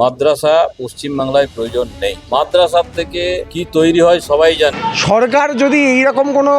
মাদ্রাসা পশ্চিমবাংলায় প্রয়োজন নেই। মাদ্রাসার থেকে কি তৈরি হয় সবাই জানে। সরকার যদি এইরকম কোনো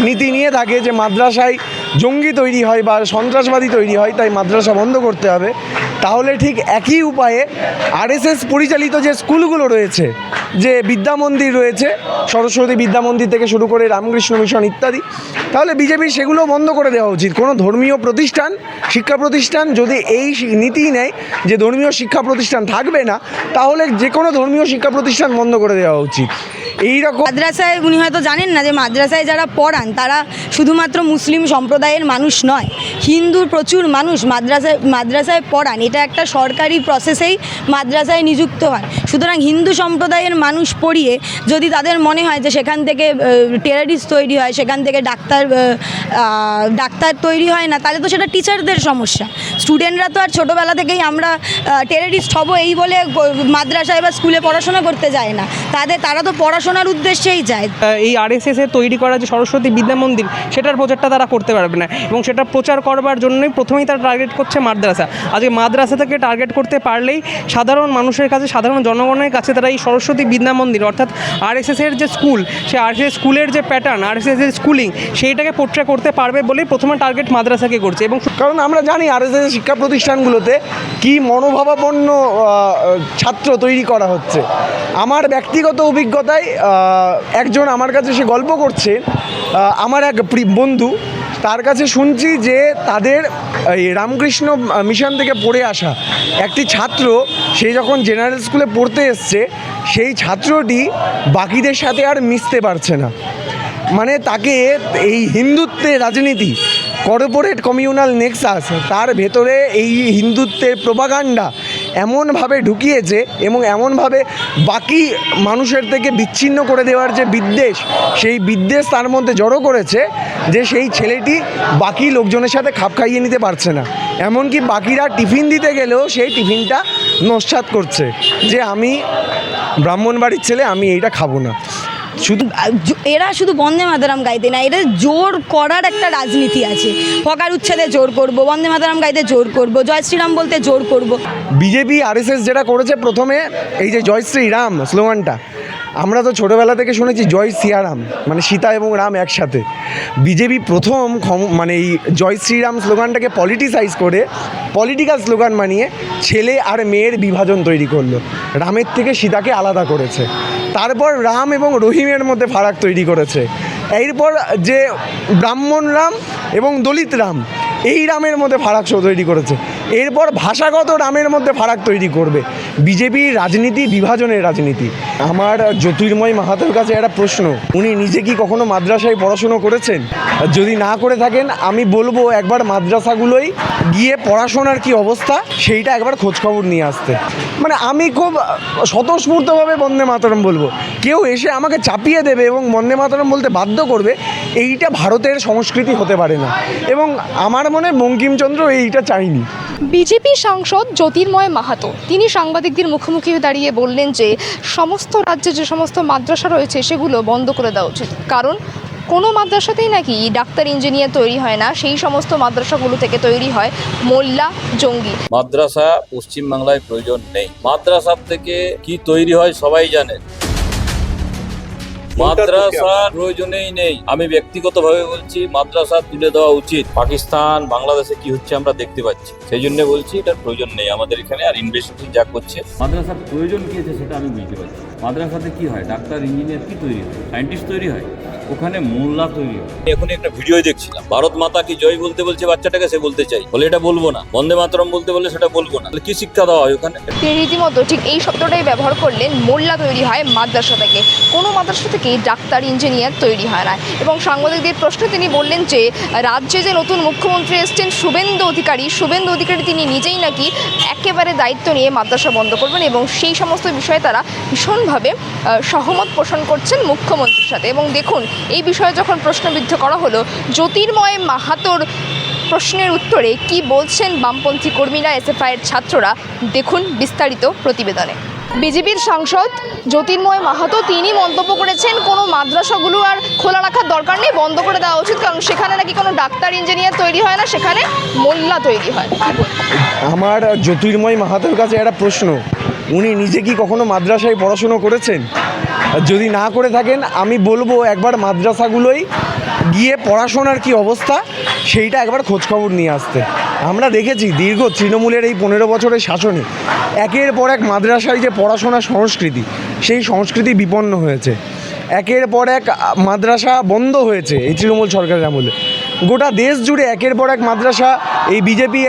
নীতি নিয়ে থাকে যে মাদ্রাসায় জঙ্গি তৈরি হয় বা সন্ত্রাসবাদী তৈরি হয়, তাই মাদ্রাসা বন্ধ করতে হবে, তাহলে ঠিক একই উপায়ে আরএসএস পরিচালিত যে স্কুলগুলো রয়েছে, যে বিদ্যামন্দির রয়েছে, সরস্বতী বিদ্যামন্দির থেকে শুরু করে রামকৃষ্ণ মিশন ইত্যাদি, তাহলে বিজেপির সেগুলো বন্ধ করে দেওয়া উচিত। কোনো ধর্মীয় প্রতিষ্ঠান, শিক্ষা প্রতিষ্ঠান যদি এই নীতি নেয় যে ধর্মীয় শিক্ষা প্রতিষ্ঠান থাকবে না, তাহলে যে কোনো ধর্মীয় শিক্ষা প্রতিষ্ঠান বন্ধ করে দেওয়া উচিত। এইরকম মাদ্রাসায় উনি হয়তো জানেন না যে মাদ্রাসায় যারা পড়ান তারা শুধুমাত্র মুসলিম সম্প্রদায়ের মানুষ নয়, হিন্দুর প্রচুর মানুষ মাদ্রাসায় পড়ান। এটা একটা সরকারি প্রসেসেই মাদ্রাসায় নিযুক্ত হন। সুতরাং হিন্দু সম্প্রদায়ের মানুষ পড়িয়ে যদি তাদের মনে হয় যে সেখান থেকে টেররিস্ট তৈরি হয়, সেখান থেকে ডাক্তার তৈরি হয় না, তাহলে তো সেটা টিচারদের সমস্যা। স্টুডেন্টরা তো আর ছোটোবেলা থেকেই আমরা টেররিস্ট হব এই বলে মাদ্রাসায় বা স্কুলে পড়াশোনা করতে যায় না। তারা তো পড়াশোনার উদ্দেশ্যেই যায়। এই আরএসএসের তৈরি করা যে সরস্বতী বিদ্যা মন্দির, সেটার প্রচারটা তারা করতে পারবে না, এবং সেটা প্রচার করবার জন্যই প্রথমেই তারা টার্গেট করছে মাদ্রাসা। আজকে মাদ্রাসা থেকে টার্গেট করতে পারলেই সাধারণ মানুষের কাছে, সাধারণ জনগণের কাছে তারা এই সরস্বতী বিদ্যা মন্দির অর্থাৎ আরএসএসের যে স্কুল, সেই আরএসএস স্কুলের যে প্যাটার্ন, আরএসএসের স্কুলিং, সেইটাকে পোট্রে করতে পারবে বলেই প্রথমে টার্গেট মাদ্রাসাকে করছে। এবং কারণ আমরা জানি আরএসএস শিক্ষা প্রতিষ্ঠানগুলোতে কি মনোভাবাপন্ন ছাত্র তৈরি করা হচ্ছে। আমার ব্যক্তিগত অভিজ্ঞতায় একজন আমার কাছে সে গল্প করছে, আমার এক বন্ধু, তার কাছে শুনছি যে তাদের এই রামকৃষ্ণ মিশন থেকে পড়ে আসা একটি ছাত্র, সে যখন জেনারেল স্কুলে পড়তে এসছে, সেই ছাত্রটি বাকিদের সাথে আর মিশতে পারছে না। মানে তাকে এই হিন্দুত্বের রাজনীতি, কর্পোরেট কমিউনাল নেক্সাস, তার ভেতরে এই হিন্দুত্বের প্রোপাগান্ডা এমনভাবে ঢুকিয়েছে এবং এমনভাবে বাকি মানুষের থেকে বিচ্ছিন্ন করে দেওয়ার যে বিদ্বেষ, সেই বিদ্বেষ তার মধ্যে জড়ো করেছে যে সেই ছেলেটি বাকি লোকজনের সাথে খাপ খাইয়ে নিতে পারছে না। এমনকি বাকিরা টিফিন দিতে গেলেও সেই টিফিনটা নস্যাৎ করছে যে আমি ব্রাহ্মণ বাড়ির ছেলে, আমি এইটা খাবো না। এরা শুধু বন্দে মাতরম গাইতে না, এরা জোর করার একটা রাজনীতি আছে। হকার উচ্ছেদে জোর করব, বন্দে মাতরম গাইতে জোর করব, জয় শ্রীরাম বলতে জোর করব। বিজেপি আরএসএস যেটা করেছে, প্রথমে এই যে জয় শ্রীরাম স্লোগানটা, আমরা তো ছোটোবেলা থেকে শুনেছি জয় সিয়ারাম, মানে সীতা এবং রাম একসাথে। বিজেপি প্রথম মানে এই জয় শ্রীরাম স্লোগানটাকে পলিটিসাইজ করে, পলিটিক্যাল স্লোগান বানিয়ে ছেলে আর মেয়ের বিভাজন তৈরি করলো, রামের থেকে সীতাকে আলাদা করেছে। তারপর রাম এবং রহিমের মধ্যে ফারাক তৈরি করেছে। এরপর যে ব্রাহ্মণ রাম এবং দলিত রাম, এই রামের মধ্যে ফারাক তৈরি করেছে। এরপর ভাষাগত রামের মধ্যে ফারাক তৈরি করবে। বিজেপির রাজনীতি বিভাজনের রাজনীতি। আমার জ্যোতির্ময় মাহাতোর কাছে একটা প্রশ্ন, উনি নিজে কি কখনো মাদ্রাসায় পড়াশুনো করেছেন? যদি না করে থাকেন, আমি বলবো একবার মাদ্রাসাগুলোই গিয়ে পড়াশোনার কি অবস্থা সেইটা একবার খোঁজখবর নিয়ে আসতে। মানে আমি খুব স্বতঃস্ফূর্তভাবে বন্দে মাতরম বলবো, কেউ এসে আমাকে চাপিয়ে দেবে এবং বন্দে মাতরম বলতে বাধ্য করবে, এইটা ভারতের সংস্কৃতি হতে পারে না। এবং আমার মনে বঙ্কিমচন্দ্র এইটা চাইনি। বিজেপি সাংসদ জ্যোতির্ময় মাহাতো তিনি সাংবাদিকদের মুখোমুখি দাঁড়িয়ে বললেন যে সমস্ত রাজ্যে যে সমস্ত মাদ্রাসা রয়েছে সেগুলো বন্ধ করে দেওয়া উচিত, কারণ কোনো মাদ্রাসাতেই নাকি ডাক্তার ইঞ্জিনিয়ার তৈরি হয় না, সেই সমস্ত মাদ্রাসাগুলো থেকে তৈরি হয় মোল্লা, জঙ্গি। মাদ্রাসা পশ্চিমবাংলায় প্রয়োজন নেই। মাদ্রাসার থেকে কি তৈরি হয় সবাই জানে। মাদ্রাসার প্রয়োজনেই নেই। আমি ব্যক্তিগতভাবে বলছি মাদ্রাসা তুলে দেওয়া উচিত। পাকিস্তান, বাংলাদেশে কি হচ্ছে আমরা দেখতে পাচ্ছি, সেই জন্য বলছি এটার প্রয়োজন নেই আমাদের এখানে। আর ইনভেস্টিগেশন যা করছে, মাদ্রাসার প্রয়োজন কি আছে সেটা আমি বুঝতে পারছি। মাদ্রাসাতে কি হয়, ডাক্তার ইঞ্জিনিয়ার কি তৈরি হয়, সায়েন্টিস্ট তৈরি হয়, ওখানে মোল্লা তৈরি হয়। এখনই একটা ভিডিও দেখছিলাম, ভারত মাতা কি জয় বলতে বলছে বাচ্চাটাকে, সে বলতে চাই বলে এটা বলবো না, বন্দে মাতরম বলতে বললে সেটা বলবো না। কি শিক্ষা দেওয়া হয় ওখানে? তিনি রীতিমতো ঠিক এই শব্দটাই ব্যবহার করলেন, মোল্লা তৈরি হয় মাদ্রাসা থেকে, কোনো মাদ্রাসা থেকে ডাক্তার ইঞ্জিনিয়ার তৈরি হয় না। এবং সাংবাদিকদের প্রশ্নে তিনি বললেন যে রাজ্যে যে নতুন মুখ্যমন্ত্রী এসছেন শুভেন্দু অধিকারী তিনি নিজেই নাকি একেবারে দায়িত্ব নিয়ে মাদ্রাসা বন্ধ করবেন, এবং সেই সমস্ত বিষয়ে তারা ভীষণভাবে সহমত পোষণ করছেন মুখ্যমন্ত্রীর সাথে। এবং দেখুন, এই বিষয়ে যখন প্রশ্নবিদ্ধ করা হলো, জ্যোতির্ময় মাহাতোর প্রশ্নের উত্তরে কি বলছেন বামপন্থী কর্মীরা, এসএফআইয়ের ছাত্ররা, দেখুন বিস্তারিত প্রতিবেদনে। বিজেপির সাংসদ জ্যোতির্ময় মাহাতো তিনি মন্তব্য করেছেন কোনো মাদ্রাসাগুলো আর খোলা রাখার দরকার নেই, বন্ধ করে দেওয়া উচিত, কারণ সেখানে নাকি কোনো ডাক্তার ইঞ্জিনিয়ার তৈরি হয় না, সেখানে মোল্লা তৈরি হয়। আমার জ্যোতির্ময় মাহাতোর কাছে একটা প্রশ্ন, উনি নিজে কি কখনো মাদ্রাসায় পড়াশুনো করেছেন? যদি না করে থাকেন আমি বলবো একবার মাদ্রাসাগুলোই গিয়ে পড়াশোনার কি অবস্থা সেইটা একবার খোঁজখবর নিয়ে আসতে। আমরা দেখেছি দীর্ঘ তৃণমূলের এই 15 বছরের শাসনে একের পর এক মাদ্রাসায় যে পড়াশোনার সংস্কৃতি, সেই সংস্কৃতি বিপন্ন হয়েছে। একের পর এক মাদ্রাসা বন্ধ হয়েছে এই তৃণমূল সরকারের আমলে। গোটা দেশ জুড়ে একের পর এক মাদ্রাসা, এই বিজেপি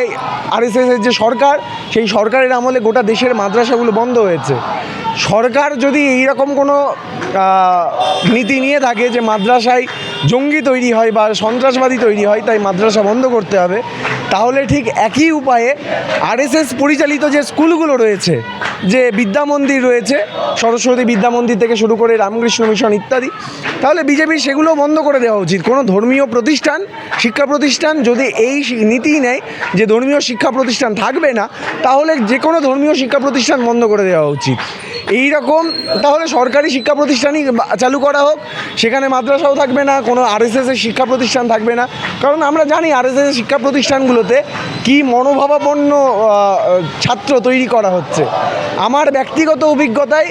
আরএসএসের যে সরকার, সেই সরকারের আমলে গোটা দেশের মাদ্রাসাগুলো বন্ধ হয়েছে। সরকার যদি এইরকম কোনো নীতি নিয়ে থাকে যে মাদ্রাসায় জঙ্গি তৈরি হয় বা সন্ত্রাসবাদী তৈরি হয়, তাই মাদ্রাসা বন্ধ করতে হবে, তাহলে ঠিক একই উপায়ে আরএসএস পরিচালিত যে স্কুলগুলো রয়েছে, যে বিদ্যা মন্দির রয়েছে, সরস্বতী বিদ্যা মন্দির থেকে শুরু করে রামকৃষ্ণ মিশন ইত্যাদি, তাহলে বিজেপির সেগুলো বন্ধ করে দেওয়া উচিত। কোনো ধর্মীয় প্রতিষ্ঠান, শিক্ষা প্রতিষ্ঠান যদি এই নীতি নেয় যে ধর্মীয় শিক্ষা প্রতিষ্ঠান থাকবে না, তাহলে যে কোনো ধর্মীয় শিক্ষা প্রতিষ্ঠান বন্ধ করে দেওয়া উচিত। এই রকম তাহলে সরকারি শিক্ষা প্রতিষ্ঠানই চালু করা হোক, সেখানে মাদ্রাসাও থাকবে না, কোনো আরএসএসের শিক্ষা প্রতিষ্ঠান থাকবে না। কারণ আমরা জানি আরএসএসের শিক্ষা প্রতিষ্ঠানগুলোতে কী মনোভাবাপন্ন ছাত্র তৈরি করা হচ্ছে। আমার ব্যক্তিগত অভিজ্ঞতায়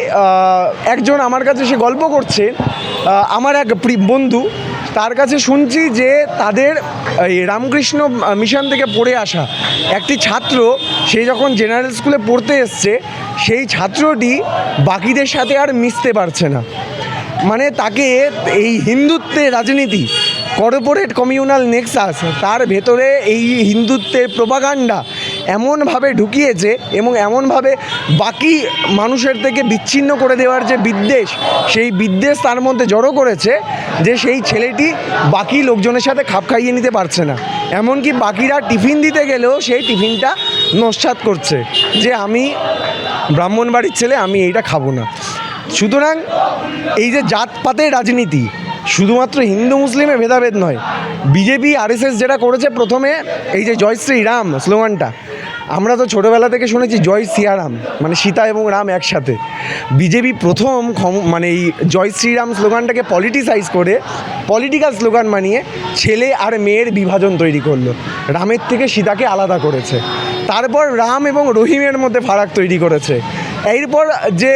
একজন আমার কাছে সে গল্প করছে, আমার এক বন্ধু, তার কাছে শুনছি যে তাদের এই রামকৃষ্ণ মিশন থেকে পড়ে আসা একটি ছাত্র, সে যখন জেনারেল স্কুলে পড়তে এসছে, সেই ছাত্রটি বাকিদের সাথে আর মিশতে পারছে না। মানে তাকে এই হিন্দুত্বের রাজনীতি, কর্পোরেট কমিউনাল নেক্সাস, তার ভেতরে এই হিন্দুত্বের প্রোপাগান্ডা এমনভাবে ঢুকিয়েছে এবং এমনভাবে বাকি মানুষের থেকে বিচ্ছিন্ন করে দেওয়ার যে বিদ্বেষ, সেই বিদ্বেষ তার মধ্যে জড়ো করেছে যে সেই ছেলেটি বাকি লোকজনের সাথে খাপ খাইয়ে নিতে পারছে না। এমনকি বাকিরা টিফিন দিতে গেলেও সেই টিফিনটা নস্যাৎ করছে যে আমি ব্রাহ্মণ বাড়ির ছেলে, আমি এইটা খাবো না। সুতরাং এই যে জাতপাতের রাজনীতি, শুধুমাত্র হিন্দু মুসলিমে ভেদাভেদ নয়, বিজেপি আরএসএস যেটা করেছে, প্রথমে এই যে জয় শ্রীরাম স্লোগানটা, আমরা তো ছোটোবেলা থেকে শুনেছি জয় সিয়ারাম, মানে সীতা এবং রাম একসাথে। বিজেপি প্রথম মানে এই জয় শ্রীরাম স্লোগানটাকে পলিটিসাইজ করে, পলিটিক্যাল স্লোগান বানিয়ে ছেলে আর মেয়ের বিভাজন তৈরি করলো, রামের থেকে সীতাকে আলাদা করেছে। তারপর রাম এবং রহিমের মধ্যে ফারাক তৈরি করেছে। এরপর যে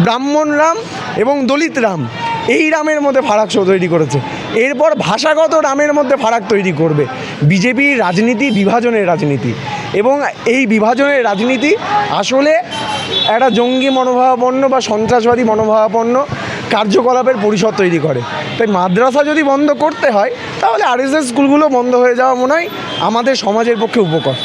ব্রাহ্মণ রাম এবং দলিত রাম, এই রামের মধ্যে ফারাক তৈরি করেছে। এরপর ভাষাগত রামের মধ্যে ফারাক তৈরি করবে। বিজেপির রাজনীতি বিভাজনের রাজনীতি, এবং এই বিভাজনের রাজনীতি আসলে একটা জঙ্গি মনোভাবাপন্ন বা সন্ত্রাসবাদী মনোভাবাপন্ন কার্যকলাপের পরিসর তৈরি করে। তাই মাদ্রাসা যদি বন্ধ করতে হয়, তাহলে আরএসএস স্কুলগুলো বন্ধ হয়ে যাওয়া মনে হয় আমাদের সমাজের পক্ষে উপকার।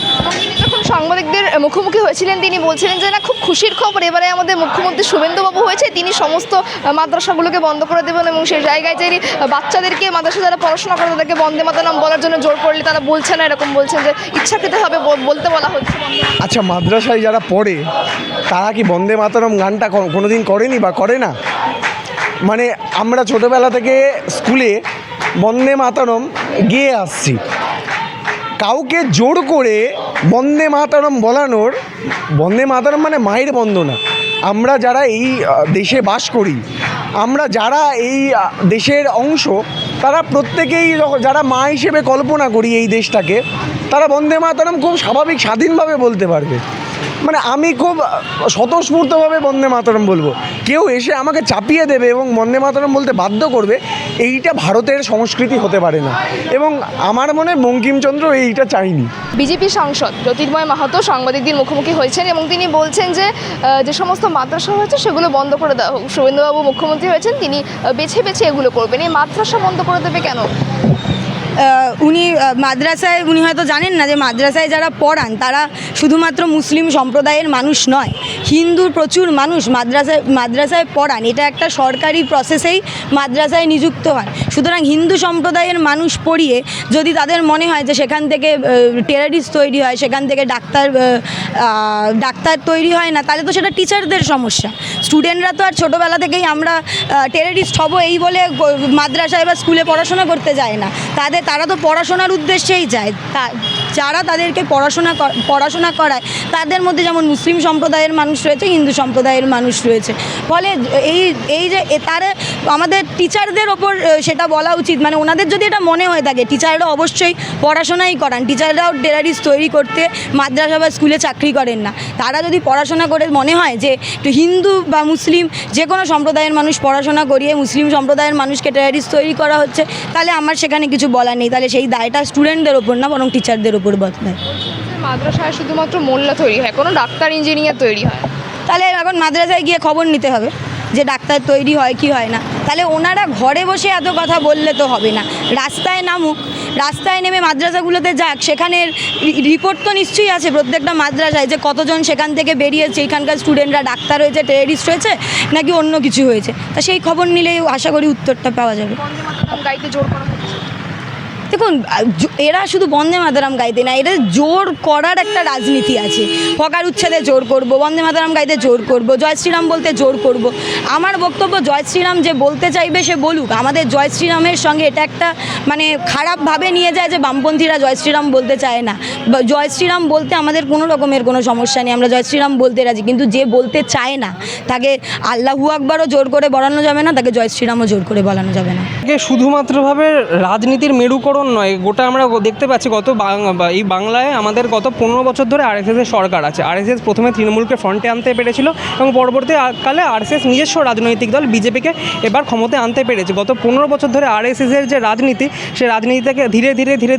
যখন সাংবাদিকদের মুখোমুখি হয়েছিলেন, তিনি বলছিলেন যে না, খুব খুশির খবর, এবারে আমাদের মুখ্যমন্ত্রী শুভেন্দুবাবু হয়েছে, তিনি সমস্ত মাদ্রাসাগুলোকে বন্ধ করে দেবেন এবং সেই জায়গায় যে বাচ্চাদেরকে, মাদ্রাসা যারা পড়াশোনা করে তাদেরকে বন্দে মাতরম বলার জন্য জোর করলে তারা বলছে না, এরকম বলছেন যে ইচ্ছাকৃতভাবে বলতে বলা হচ্ছে। আচ্ছা, মাদ্রাসায় যারা পড়ে তারা কি বন্দে মাতরম গানটা কোনোদিন করেনি বা করে না? মানে আমরা ছোটোবেলা থেকে স্কুলে বন্দে মাতরম গেয়ে আসছি, কাউকে জোর করে বন্দে মাতরম বলানোর, বন্দে মাতরম মানে মায়ের বন্দনা। আমরা যারা এই দেশে বাস করি, আমরা যারা এই দেশের অংশ, তারা প্রত্যেকেই যারা মা হিসেবে কল্পনা করি এই দেশটাকে, তারা বন্দে মাতরম খুব স্বাভাবিক স্বাধীনভাবে বলতে পারবে। মানে আমি খুব স্বতঃস্ফূর্তভাবে বন্দে মাতরম বলবো, কেউ এসে আমাকে চাপিয়ে দেবে এবং বন্দে মাতরম বলতে বাধ্য করবে, এইটা ভারতের সংস্কৃতি হতে পারে না, এবং আমার মনে বঙ্কিমচন্দ্র এইটা চাইনি। বিজেপি সাংসদ জ্যোতির্ময় মাহাতো সাংবাদিকদের মুখোমুখি হয়েছেন এবং তিনি বলছেন যে যে সমস্ত মাদ্রাসা হয়েছে সেগুলো বন্ধ করে দেওয়া হোক। শুভেন্দুবাবু মুখ্যমন্ত্রী হয়েছেন, তিনি বেছে বেছে এগুলো করবেন। এই মাদ্রাসা বন্ধ করে দেবে কেন? উনি হয়তো জানেন না যে মাদ্রাসায় যারা পড়ান তারা শুধুমাত্র মুসলিম সম্প্রদায়ের মানুষ নয়, হিন্দুর প্রচুর মানুষ মাদ্রাসায় পড়ান। এটা একটা সরকারি প্রসেসেই মাদ্রাসায় নিযুক্ত হন। সুতরাং হিন্দু সম্প্রদায়ের মানুষ পড়িয়ে যদি তাদের মনে হয় যে সেখান থেকে টেরারিস্ট তৈরি হয়, সেখান থেকে ডাক্তার তৈরি হয় না, তাহলে তো সেটা টিচারদের সমস্যা। স্টুডেন্টরা তো আর ছোটোবেলা থেকেই আমরা টেরারিস্ট হব এই বলে মাদ্রাসায় বা স্কুলে পড়াশোনা করতে যায় না। তারা তো পড়াশোনার উদ্দেশ্যেই যায়। যারা তাদেরকে পড়াশোনা করায় তাদের মধ্যে যেমন মুসলিম সম্প্রদায়ের মানুষ রয়েছে, হিন্দু সম্প্রদায়ের মানুষ রয়েছে। ফলে এই যে তারা আমাদের টিচারদের ওপর সেটা বলা উচিত, মানে ওনাদের যদি এটা মনে হয়ে থাকে টিচাররা অবশ্যই পড়াশোনাই করান, টিচাররাও টেরারিস্ট তৈরি করতে মাদ্রাসা বা স্কুলে চাকরি করেন না। তারা যদি পড়াশোনা করে মনে হয় যে হিন্দু বা মুসলিম যে কোনো সম্প্রদায়ের মানুষ পড়াশোনা করিয়ে মুসলিম সম্প্রদায়ের মানুষকে টেরারিস্ট তৈরি করা হচ্ছে, তাহলে আমার সেখানে কিছু বলার নেই। তাহলে সেই দায়টা স্টুডেন্টদের ওপর না, বরং টিচারদের ওপর বদলায়। মাদ্রাসায় শুধুমাত্র মোল্লা তৈরি হয়, কোনো ডাক্তার ইঞ্জিনিয়ার তৈরি হয়? তাহলে এখন মাদ্রাসায় গিয়ে খবর নিতে হবে যে ডাক্তার তৈরি হয় কি হয় না। তাহলে ওনারা ঘরে বসে এত কথা বললে তো হবে না, রাস্তায় নামুক, রাস্তায় নেমে মাদ্রাসাগুলোতে যাক। সেখানের রিপোর্ট তো নিশ্চয়ই আছে প্রত্যেকটা মাদ্রাসায় যে কতজন সেখান থেকে বেরিয়েছে, এখানকার স্টুডেন্টরা ডাক্তার হয়েছে, টেররিস্ট হয়েছে নাকি অন্য কিছু হয়েছে। তা সেই খবর নিলেই আশা করি উত্তরটা পাওয়া যাবে। গাইতে জোর করা হচ্ছে। দেখুন, এরা শুধু বন্দে মাতরম গাইতে না, এরা জোর করার একটা রাজনীতি আছে। হকার উচ্ছেদে জোর করব, বন্দে মাতরম গাইতে জোর করব, জয় শ্রীরাম বলতে জোর করব। আমার বক্তব্য, জয় শ্রীরাম যে বলতে চাইবে সে বলুক। আমাদের জয় শ্রীরামের সঙ্গে এটা একটা মানে খারাপভাবে নিয়ে যায় যে বামপন্থীরা জয় শ্রীরাম বলতে চায় না। জয় শ্রীরাম বলতে আমাদের কোনো রকমের কোনো সমস্যা নেই, আমরা জয় শ্রীরাম বলতে রাজি। কিন্তু যে বলতে চায় না তাকে আল্লাহু আকবারও জোর করে বলানো যাবে না, তাকে জয় শ্রীরামও জোর করে বলানো যাবে না। শুধুমাত্রভাবে রাজনীতির মেরুকরণ নয়, গোটা আমরা দেখতে পাচ্ছি এই বাংলায় আমাদের গত 15 বছর ধরে আরএসএসের সরকার আছে। আরএসএস প্রথমে তৃণমূলকে ফ্রন্টে আনতে পেরেছিল এবং পরবর্তীকালে আরএসএস নিজস্ব রাজনৈতিক দল বিজেপিকে এবার ক্ষমতায় আনতে পেরেছে। গত 15 বছর ধরে আরএসএসের যে রাজনীতি, সেই রাজনীতিটাকে ধীরে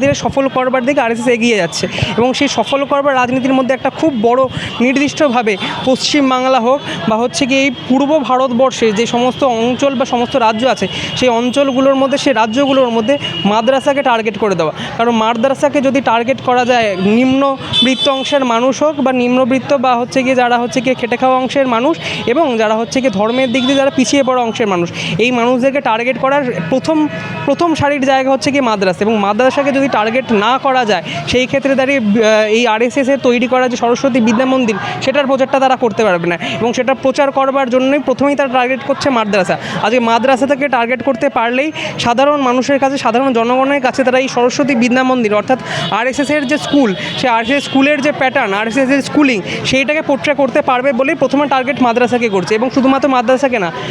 ধীরে সফল করবার দিকে আরএসএস এগিয়ে যাচ্ছে। এবং সেই সফল করবার রাজনীতির মধ্যে একটা খুব বড় নির্দিষ্টভাবে পশ্চিমবাংলা হোক বা হচ্ছে কি এই পূর্ব ভারতবর্ষে যে সমস্ত অঞ্চল বা সমস্ত রাজ্য আছে, সেই অঞ্চলগুলোর মধ্যে, সেই রাজ্যগুলোর মধ্যে মাদ্রাসাকে টার্গেট করে দেওয়া। কারণ মাদ্রাসাকে যদি টার্গেট করা যায়, নিম্নবিত্ত অংশের মানুষ হোক বা নিম্নবিত্ত বা হচ্ছে গিয়ে যারা হচ্ছে গিয়ে খেটে খাওয়া অংশের মানুষ এবং যারা হচ্ছে গিয়ে ধর্মের দিক দিয়ে যারা পিছিয়ে পড়া অংশের মানুষ, এই মানুষদেরকে টার্গেট করার প্রথম সারির জায়গা হচ্ছে গিয়ে মাদ্রাসা। এবং মাদ্রাসাকে যদি টার্গেট না করা যায়, সেই ক্ষেত্রে দাঁড়িয়ে এই আরএসএসের তৈরি করা যে সরস্বতী বিদ্যা মন্দির, সেটার প্রচারটা তারা করতে পারবে না। এবং সেটা প্রচার করবার জন্যই প্রথমেই তারা টার্গেট করছে মাদ্রাসা। আজকে মাদ্রাসা থেকে টার্গেট করতে পারলেই সাধারণ মানুষের কাছে, সাধারণ জনগণের কাছে তারা এই সরস্বতী বিদ্যা মন্দির অর্থাৎ আরএসএসের যে স্কুল, সেই আরএসএস স্কুলের যে প্যাটার্ন, আরএসএসের স্কুলিং, সেইটাকে পোট্রে করতে পারবে বলেই প্রথমে টার্গেট মাদ্রাসাকে করছে। এবং শুধুমাত্র মাদ্রাসাকে না,